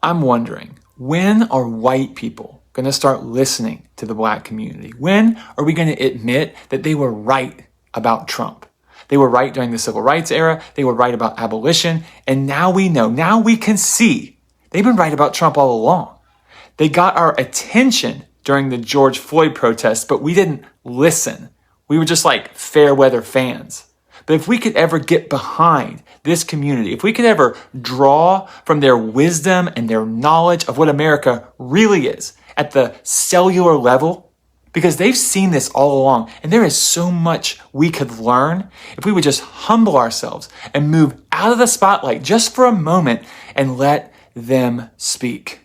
I'm wondering, when are white people going to start listening to the black community? When are we going to admit that they were right about Trump? They were right during the civil rights era. They were right about abolition. And now we know, now we can see they've been right about Trump all along. They got our attention during the George Floyd protests, but we didn't listen. We were just like fair weather fans. But if we could ever get behind this community, if we could ever draw from their wisdom and their knowledge of what America really is at the cellular level, because they've seen this all along, and there is so much we could learn if we would just humble ourselves and move out of the spotlight just for a moment and let them speak.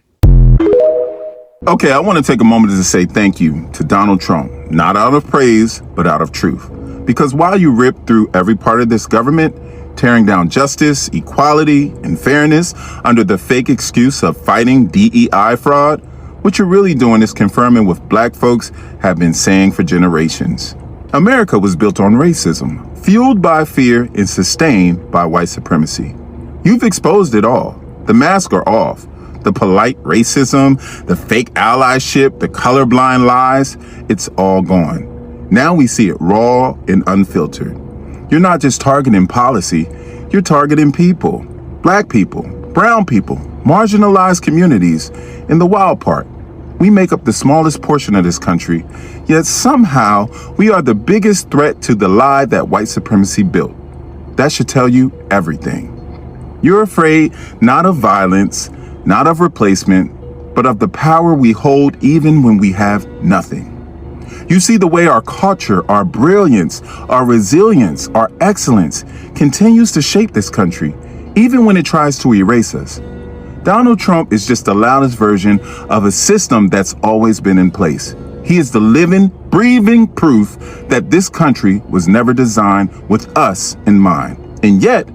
Okay, I want to take a moment to say thank you to Donald Trump, not out of praise, but out of truth. Because while you rip through every part of this government, tearing down justice, equality, and fairness under the fake excuse of fighting DEI fraud, what you're really doing is confirming what black folks have been saying for generations. America was built on racism, fueled by fear and sustained by white supremacy. You've exposed it all. The masks are off. The polite racism, the fake allyship, the colorblind lies, it's all gone. Now we see it raw and unfiltered. You're not just targeting policy, you're targeting people. Black people, brown people, marginalized communities. And the wild part, we make up the smallest portion of this country, yet somehow we are the biggest threat to the lie that white supremacy built. That should tell you everything. You're afraid not of violence, not of replacement, but of the power we hold even when we have nothing. You see the way our culture, our brilliance, our resilience, our excellence continues to shape this country, even when it tries to erase us. Donald Trump is just the loudest version of a system that's always been in place. He is the living, breathing proof that this country was never designed with us in mind. And yet,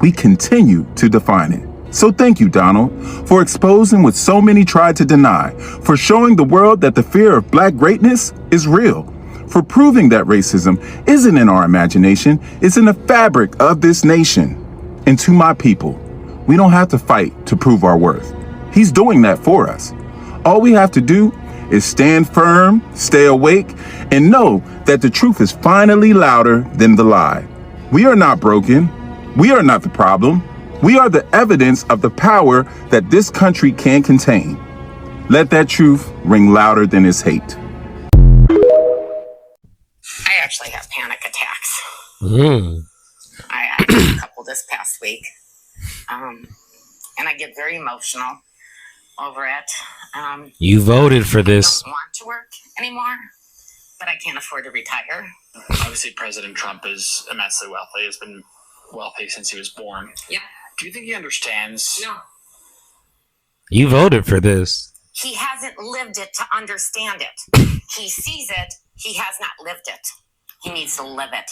we continue to define it. So thank you, Donald, for exposing what so many tried to deny, for showing the world that the fear of black greatness is real, for proving that racism isn't in our imagination, it's in the fabric of this nation. And to my people, we don't have to fight to prove our worth. He's doing that for us. All we have to do is stand firm, stay awake, and know that the truth is finally louder than the lie. We are not broken. We are not the problem. We are the evidence of the power that this country can contain. Let that truth ring louder than its hate. I actually have panic attacks. I had a couple this past week. And I get very emotional over it. You voted for this. I don't want to work anymore, but I can't afford to retire. Obviously, President Trump is immensely wealthy. He's been wealthy since he was born. Yeah. Do you think he understands? No. You voted for this. He hasn't lived it to understand it. He sees it. He has not lived it. He needs to live it.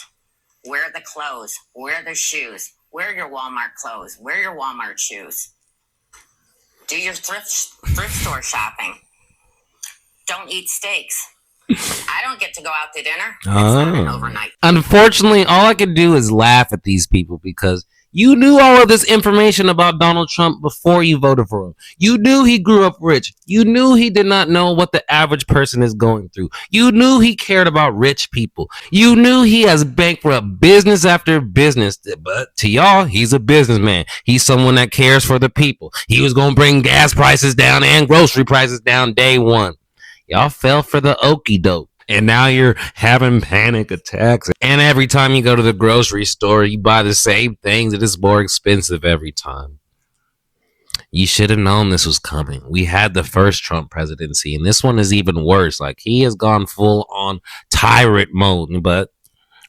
Wear the clothes. Wear the shoes. Wear your Walmart clothes. Wear your Walmart shoes. Do your thrift store shopping. Don't eat steaks. I don't get to go out to dinner. It's not an overnight. Unfortunately, all I can do is laugh at these people because you knew all of this information about Donald Trump before you voted for him. You knew he grew up rich. You knew he did not know what the average person is going through. You knew he cared about rich people. You knew he has bankrupt business after business. But to y'all, he's a businessman. He's someone that cares for the people. He was going to bring gas prices down and grocery prices down day one. Y'all fell for the okie doke. And now you're having panic attacks. And every time you go to the grocery store, you buy the same things. It is more expensive every time. You should have known this was coming. We had the first Trump presidency, and this one is even worse. Like, he has gone full on tyrant mode. But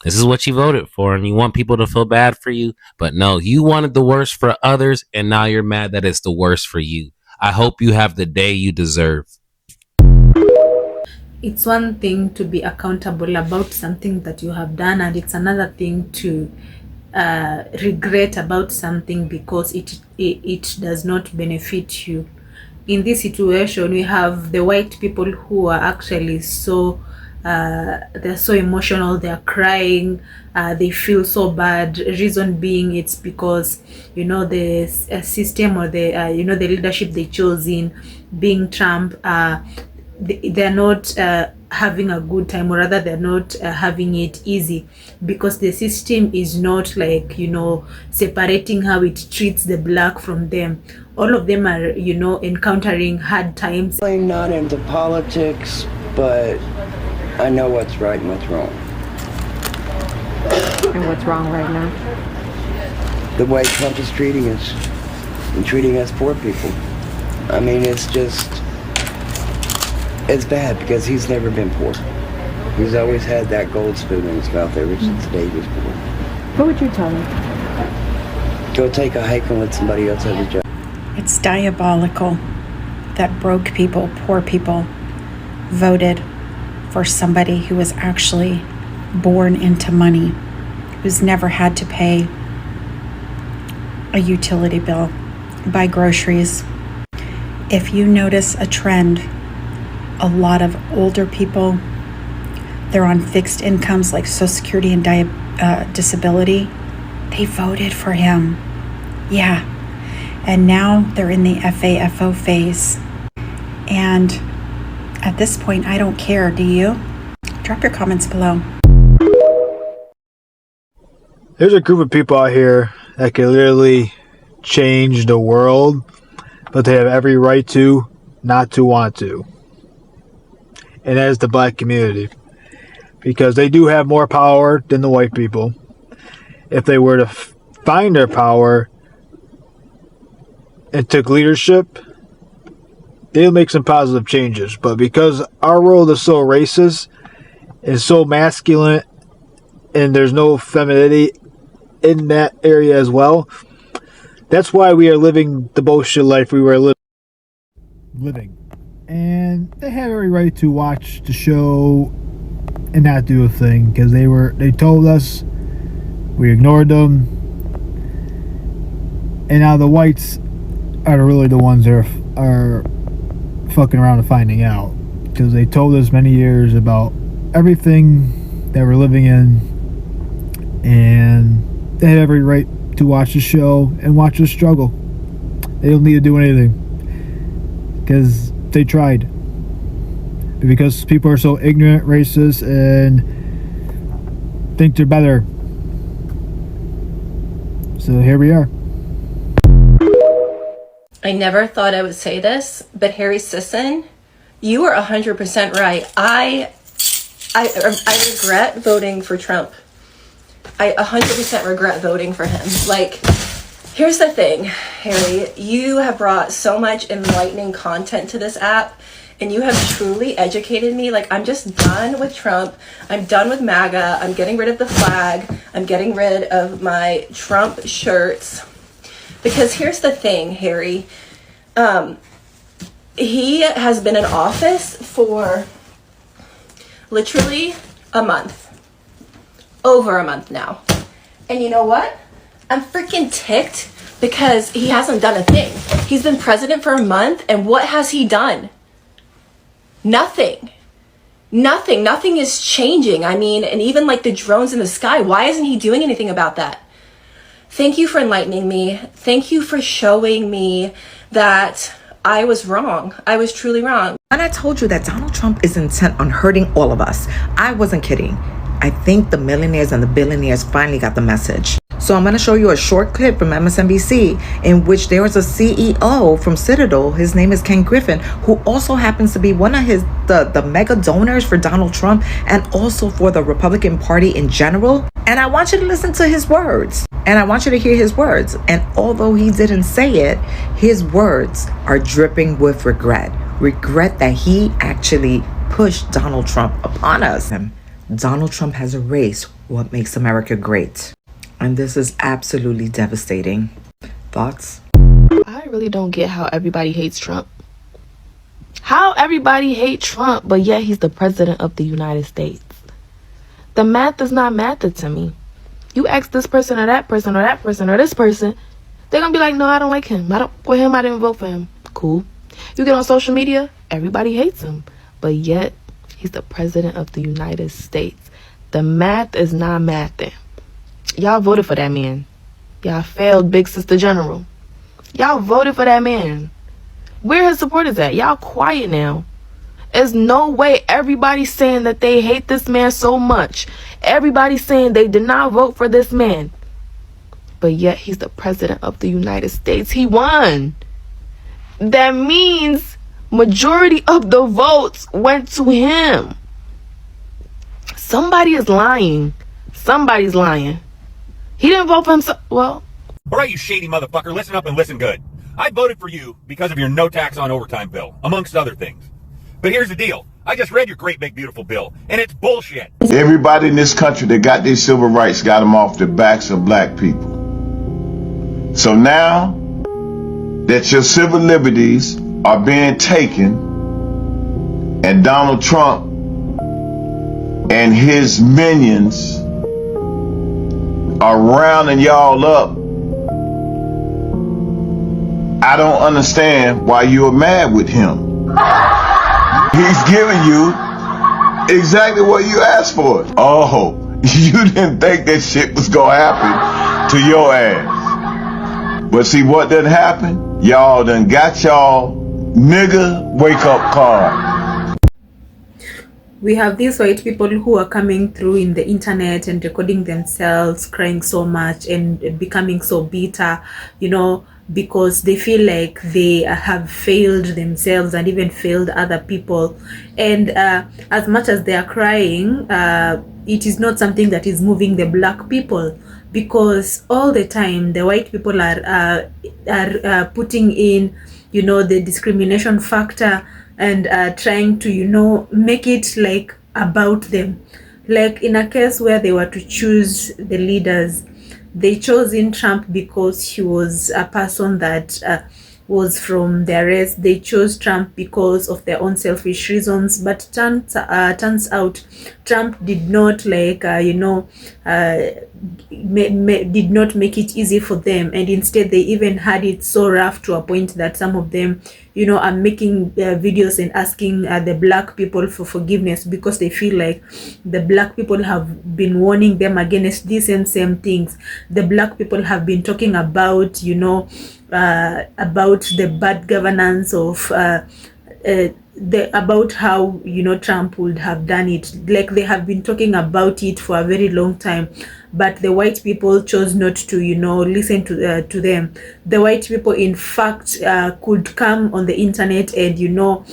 this is what you voted for, and you want people to feel bad for you. But no, you wanted the worst for others, and now you're mad that it's the worst for you. I hope you have the day you deserve. It's one thing to be accountable about something that you have done, and it's another thing to regret about something because it does not benefit you. In this situation, we have the white people who are actually so they're so emotional, they're crying, they feel so bad. Reason being, it's because the system, or the the leadership they chose in being Trump, they're not having a good time, or rather they're not having it easy, because the system is not like separating how it treats the black from them. All of them are encountering hard times. I'm not into politics, but I know what's right and what's wrong. And what's wrong right now? The way Trump is treating us, and treating us poor people. I mean, it's bad, because he's never been poor. He's always had that gold spoon in his mouth ever since the day he was born. What would you tell him? Go take a hike and let somebody else have a job. It's diabolical that broke people, poor people, voted for somebody who was actually born into money, who's never had to pay a utility bill, buy groceries. If you notice a trend, a lot of older people, they're on fixed incomes like Social Security and disability. They voted for him. Yeah. And now they're in the FAFO phase. And at this point, I don't care. Do you? Drop your comments below. There's a group of people out here that can literally change the world, but they have every right to not to want to. And that is the black community. Because they do have more power than the white people. If they were to find their power and took leadership, they'll make some positive changes. But because our world is so racist and so masculine, and there's no femininity in that area as well, that's why we are living the bullshit life we were living. And they have every right to watch the show and not do a thing, because they told us, we ignored them, and now the whites are really the ones that are fucking around and finding out, because they told us many years about everything that we're living in, and they have every right to watch the show and watch us struggle. They don't need to do anything, because they tried. Because people are so ignorant, racist, and think they're better. So here we are. I never thought I would say this, but Harry Sisson, you are 100% right. I regret voting for Trump. I 100% regret voting for him. Like, here's the thing, Harry. You have brought so much enlightening content to this app, and you have truly educated me. Like, I'm just done with Trump. I'm done with MAGA. I'm getting rid of the flag. I'm getting rid of my Trump shirts. Because here's the thing, Harry. He has been in office for literally a month. Over a month now. And you know what? I'm freaking ticked because he hasn't done a thing. He's been president for a month, and what has he done? Nothing. Nothing is changing. I mean, and even like the drones in the sky, why isn't he doing anything about that? Thank you for enlightening me. Thank you for showing me that I was wrong. I was truly wrong. When I told you that Donald Trump is intent on hurting all of us, I wasn't kidding. I think the millionaires and the billionaires finally got the message. So I'm going to show you a short clip from MSNBC in which there was a CEO from Citadel. His name is Ken Griffin, who also happens to be one of the mega donors for Donald Trump and also for the Republican Party in general. And I want you to listen to his words. And I want you to hear his words. And although he didn't say it, his words are dripping with regret. Regret that he actually pushed Donald Trump upon us. Donald Trump has erased what makes America great. And this is absolutely devastating. Thoughts? I really don't get how everybody hates Trump. How everybody hates Trump, but yet he's the president of the United States. The math is not math to me. You ask this person or that person or that person or this person, they're going to be like, no, I don't like him. I didn't vote for him. Cool. You get on social media, everybody hates him. But yet, He's the president of the United States. The math is not mathing. Y'all voted for that man. Y'all failed Big Sister General. Y'all voted for that man. Where his supporters at? Y'all quiet now. There's no way everybody's saying that they hate this man so much. Everybody's saying they did not vote for this man. But yet he's the president of the United States. He won. That means majority of the votes went to him. Somebody is lying. Somebody's lying. He didn't vote for himself. Well. All right, you shady motherfucker, listen up and listen good. I voted for you because of your no tax on overtime bill, amongst other things. But here's the deal. I just read your great big beautiful bill, and it's bullshit. Everybody in this country that got their civil rights got them off the backs of black people. So now that your civil liberties are being taken and Donald Trump and his minions are rounding y'all up, I don't understand why you're mad with him. He's giving you exactly what you asked for. Oh, you didn't think that shit was gonna happen to your ass. But see what done happened? Y'all done got y'all nigga wake up call. We have these white people who are coming through in the internet and recording themselves crying so much and becoming so bitter, you know, because they feel like they have failed themselves and even failed other people. And as much as they are crying, it is not something that is moving the black people, because all the time the white people are putting in, you know, the discrimination factor and trying to, you know, make it like about them. Like in a case where they were to choose the leaders, they chose in Trump because he was a person that was from their race. They chose Trump because of their own selfish reasons. But turns out Trump did not like, you know, did not make it easy for them. And instead they even had it so rough to a point that some of them, you know, are making videos and asking the black people for forgiveness, because they feel like the black people have been warning them against these same things. The black people have been talking about, you know, about the bad governance of about how, you know, Trump would have done it. Like they have been talking about it for a very long time, but the white people chose not to, you know, listen to them. The white people, in fact, could come on the internet and, you know,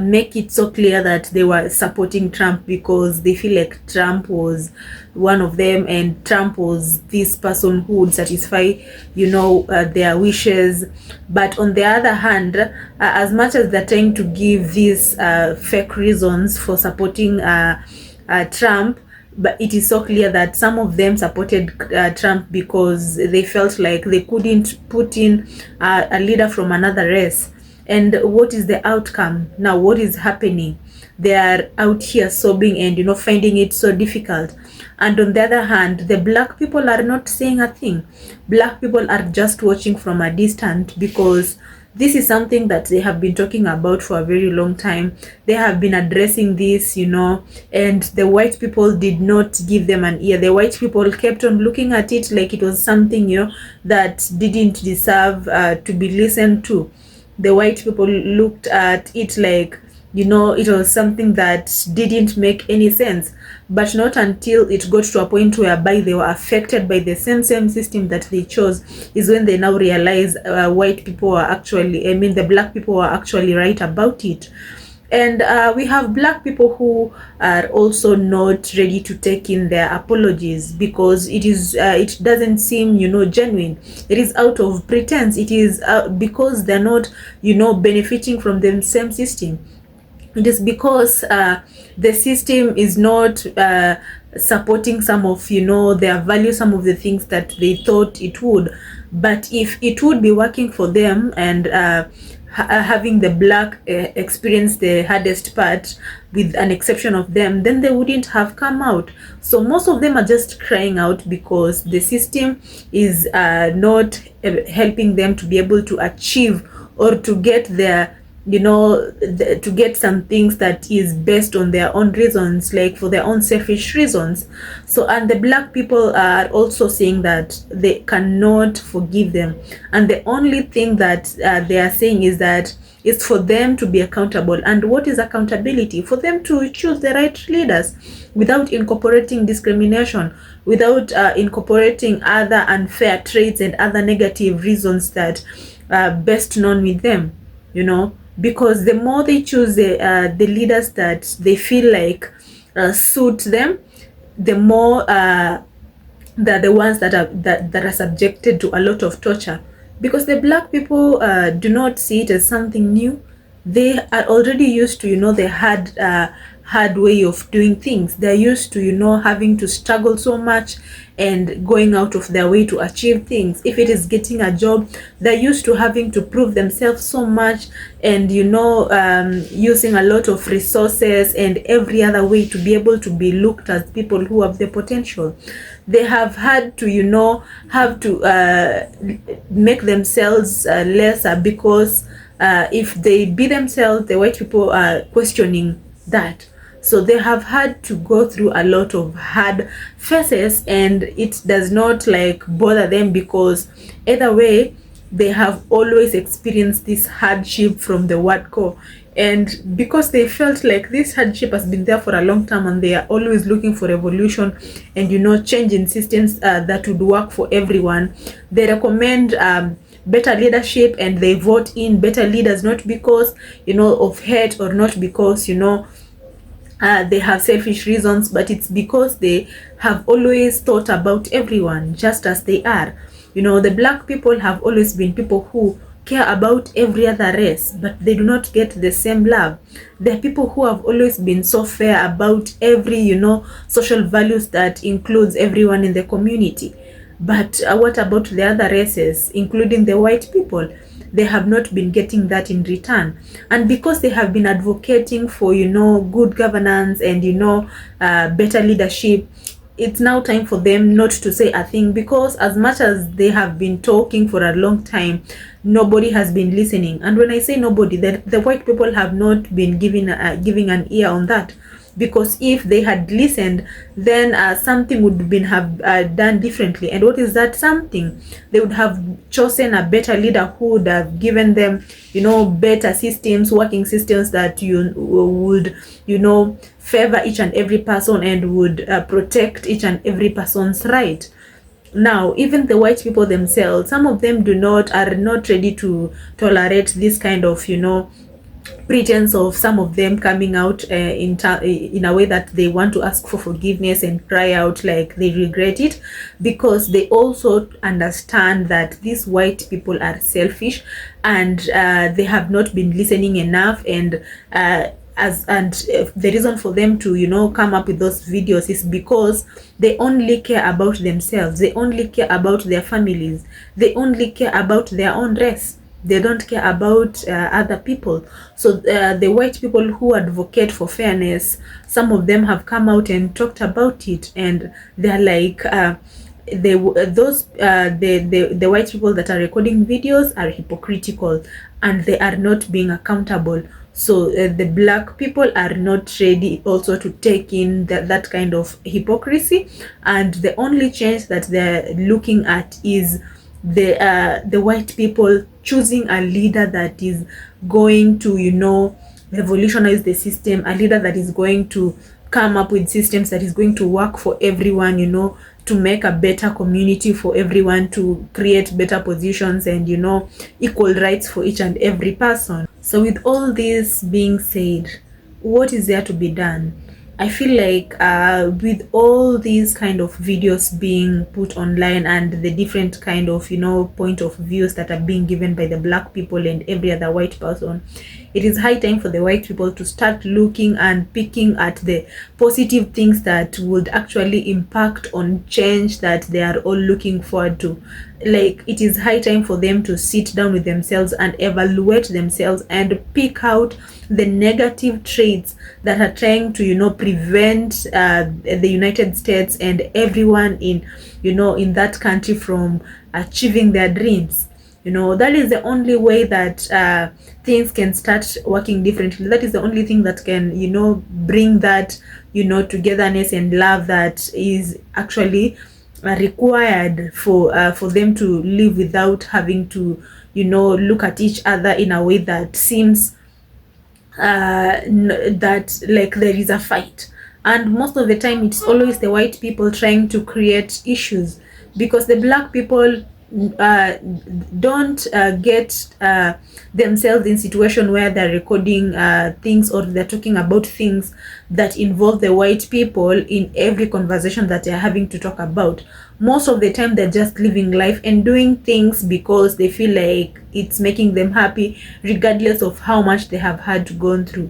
make it so clear that they were supporting Trump because they feel like Trump was one of them and Trump was this person who would satisfy, you know, their wishes. But on the other hand, as much as they're trying to give these fake reasons for supporting Trump, but it is so clear that some of them supported Trump because they felt like they couldn't put in a leader from another race. And what is the outcome? Now, what is happening? They are out here sobbing and, you know, finding it so difficult. And on the other hand, the black people are not saying a thing. Black people are just watching from a distance, because this is something that they have been talking about for a very long time. They have been addressing this, you know, and the white people did not give them an ear. The white people kept on looking at it like it was something, you know, that didn't deserve to be listened to. The white people looked at it like, you know, it was something that didn't make any sense. But not until it got to a point whereby they were affected by the same system that they chose is when they now realize white people are actually, I mean, the black people are actually right about it. And we have black people who are also not ready to take in their apologies, because it is it doesn't seem, you know, genuine. It is out of pretense. It is because they're not, you know, benefiting from the same system. It is because the system is not supporting some of, you know, their values, some of the things that they thought it would. But if it would be working for them and having the black experience the hardest part, with an exception of them, then they wouldn't have come out. So most of them are just crying out because the system is not helping them to be able to achieve or to get their to get some things that is based on their own reasons, like for their own selfish reasons. So, and the black people are also saying that they cannot forgive them, and the only thing that they are saying is that it's for them to be accountable. And what is accountability? For them to choose the right leaders without incorporating discrimination, without incorporating other unfair traits and other negative reasons that are best known with them, because the more they choose the leaders that they feel like suit them, the more they're the ones that are subjected to a lot of torture. Because the black people do not see it as something new. They are already used to the hard way of doing things. They're used to having to struggle so much and going out of their way to achieve things. If it is getting a job, they're used to having to prove themselves so much, and using a lot of resources and every other way to be able to be looked as people who have the potential. They have had to have to make themselves lesser, because if they be themselves, the white people are questioning that. So they have had to go through a lot of hard phases, and it does not bother them, because either way they have always experienced this hardship from the word go. And because they felt like this hardship has been there for a long time, and they are always looking for evolution and change in systems that would work for everyone, they recommend better leadership, and they vote in better leaders, not because of hate, or not because they have selfish reasons, but it's because they have always thought about everyone just as they are. The black people have always been people who care about every other race, but they do not get the same love. There are people who have always been so fair about every social values that includes everyone in the community. But what about the other races, including the white people? They have not been getting that in return. And because they have been advocating for good governance and better leadership, it's now time for them not to say a thing, because as much as they have been talking for a long time, nobody has been listening. And when I say nobody, the white people have not been giving an ear on that. Because if they had listened, then something would have done differently. And what is that something? They would have chosen a better leader who would have given them better systems, working systems that would favor each and every person, and would protect each and every person's right. Now, even the white people themselves, some of them are not ready to tolerate this kind of pretense of some of them coming out in a way that they want to ask for forgiveness and cry out like they regret it, because they also understand that these white people are selfish, and they have not been listening enough. And the reason for them to come up with those videos is because they only care about themselves, they only care about their families, they only care about their own race. They don't care about other people. So the white people who advocate for fairness, some of them have come out and talked about it, and they're like the white people that are recording videos are hypocritical, and they are not being accountable. So the black people are not ready also to take in that kind of hypocrisy, and the only change that they're looking at is the white people choosing a leader that is going to revolutionize the system, a leader that is going to come up with systems that is going to work for everyone, to make a better community for everyone, to create better positions and equal rights for each and every person. So with all this being said, what is there to be done? I feel like with all these kind of videos being put online, and the different kind of point of views that are being given by the black people and every other white person, it is high time for the white people to start looking and picking at the positive things that would actually impact on change that they are all looking forward to. Like, it is high time for them to sit down with themselves and evaluate themselves and pick out the negative traits that are trying to prevent the United States and everyone in in that country from achieving their dreams. You know, that is the only way that things can start working differently. That is the only thing that can, you know, bring that, you know, togetherness and love that is actually required for them to live without having to, you know, look at each other in a way that seems that like there is a fight. And most of the time it's always the white people trying to create issues, because the black people don't get themselves in situation where they're recording things, or they're talking about things that involve the white people in every conversation that they're having to talk about. Most of the time they're just living life and doing things because they feel like it's making them happy, regardless of how much they have had to go through.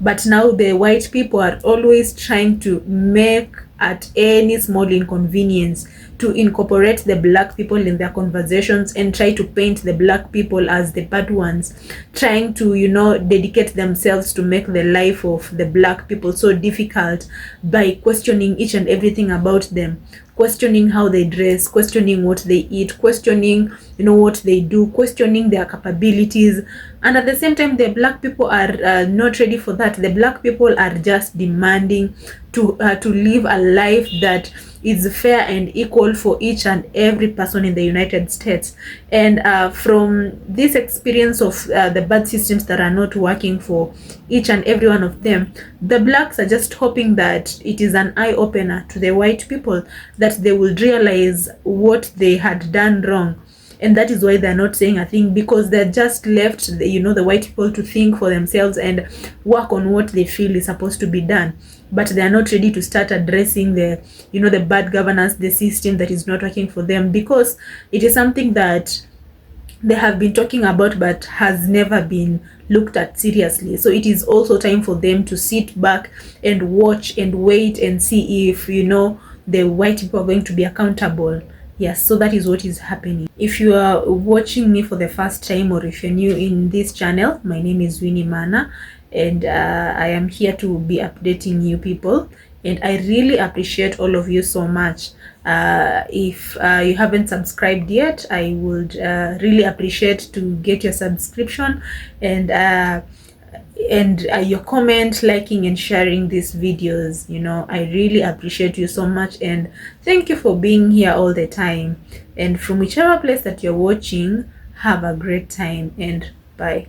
But now the white people are always trying to make at any small inconvenience to incorporate the black people in their conversations and try to paint the black people as the bad ones, trying to, you know, dedicate themselves to make the life of the black people so difficult by questioning each and everything about them, questioning how they dress, questioning what they eat, questioning, you know, what they do, questioning their capabilities. And at the same time, the black people are not ready for that. The black people are just demanding to live a life that is fair and equal for each and every person in the United States. And from this experience of the bad systems that are not working for each and every one of them, the blacks are just hoping that it is an eye-opener to the white people, that they will realize what they had done wrong. And that is why they're not saying a thing, because they're just left, you know, the white people to think for themselves and work on what they feel is supposed to be done. But they're not ready to start addressing the, you know, the bad governance, the system that is not working for them, because it is something that they have been talking about but has never been looked at seriously. So it is also time for them to sit back and watch and wait and see if, you know, the white people are going to be accountable. Yes, so that is what is happening. If you are watching me for the first time, or if you're new in this channel, my name is Winnie Mana, and I am here to be updating you people, and I really appreciate all of you so much. If you haven't subscribed yet, I would really appreciate to get your subscription, and your comment, liking and sharing these videos. You know, I really appreciate you so much, and thank you for being here all the time. And from whichever place that you're watching, have a great time, and bye.